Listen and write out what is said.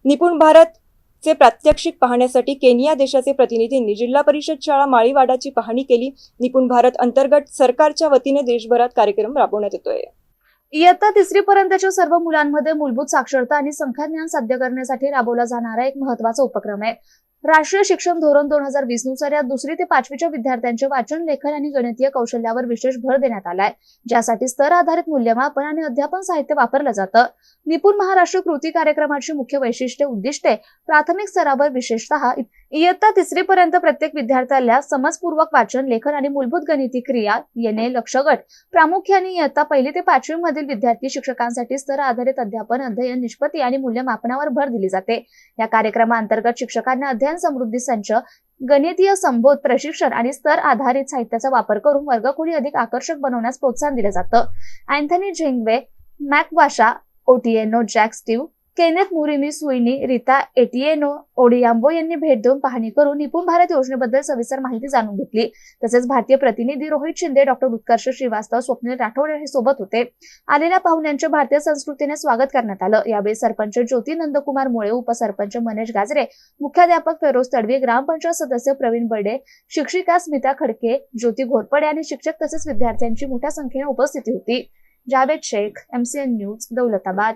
निपुण भारतचे प्रात्यक्षिक पाहण्यासाठी केनिया देशाचे प्रतिनिधींनी जिल्हा परिषद शाळा माळीवाडाची पाहणी केली। निपुण भारत अंतर्गत सरकारच्या वतीने देशभरात कार्यक्रम राबवण्यात येतोय। इयत्ता 3री पर्यंतच्या सर्व मुलांमध्ये मूलभूत साक्षरता आणि संख्याज्ञान साध्य करण्यासाठी राबवला जाणारा एक महत्त्वाचा उपक्रम आहे। राष्ट्रीय शिक्षण धोरण 2020 नुसार या 2री ते 5वीच्या विद्यार्थ्यांचे वाचन, लेखन आणि गणितीय कौशल्यावर विशेष भर देण्यात आलाय, ज्यासाठी स्तर आधारित मूल्यमापन आणि अध्यापन साहित्य वापरलं जातं। निपुण महाराष्ट्र कृती कार्यक्रमाची मुख्य वैशिष्ट्ये उद्दिष्टे प्राथमिक स्तरावर विशेषतः इयत्ता 3री पर्यंत प्रत्येक विद्यार्थ्याला समजपूर्वक वाचन, लेखन आणि मूलभूत गणिती क्रिया येणे लक्ष गट, प्रामुख्याने इयत्ता 1ली ते 5वी मधील विद्यार्थी शिक्षकांसाठी स्तर आधारित अध्यापन, अध्ययन, निष्पत्ती आणि मूल्यमापनावर भर दिली जाते। या कार्यक्रमाअंतर्गत शिक्षकांना अध्ययन समृद्धी संच, गणितीय संबोध प्रशिक्षण आणि स्तर आधारित साहित्याचा वापर करून वर्गखोली अधिक आकर्षक बनवण्यास प्रोत्साहन दिले जातं। Anthony Zengwe, Mac Washa, Otieno Jack Steve, Kenneth Murimi Suini, Rita Atieno Odhiambo यांनी भेट देऊन पाहणी करून निपुण भारत योजनेबद्दल सविस्तर माहिती जाणून घेतली। तसेच भारतीय प्रतिनिधी रोहित शिंदे, डॉक्टर उत्कर्ष श्रीवास्तव, स्वप्नील राठोड हे सोबत होते। आलेल्या पाहुण्यांचे भारतीय संस्कृतीने स्वागत करण्यात आलं। यावेळी सरपंच ज्योती नंदकुमार मुळे, उपसरपंच मनेश गाजरे, मुख्याध्यापक फेरोज तडवी, ग्रामपंचायत सदस्य प्रवीण बर्डे, शिक्षिका स्मिता खडके, ज्योती घोरपडे आणि शिक्षक तसेच विद्यार्थ्यांची मोठ्या संख्येने उपस्थिती होती। Javed Shaikh, MCN news, Daulatabad.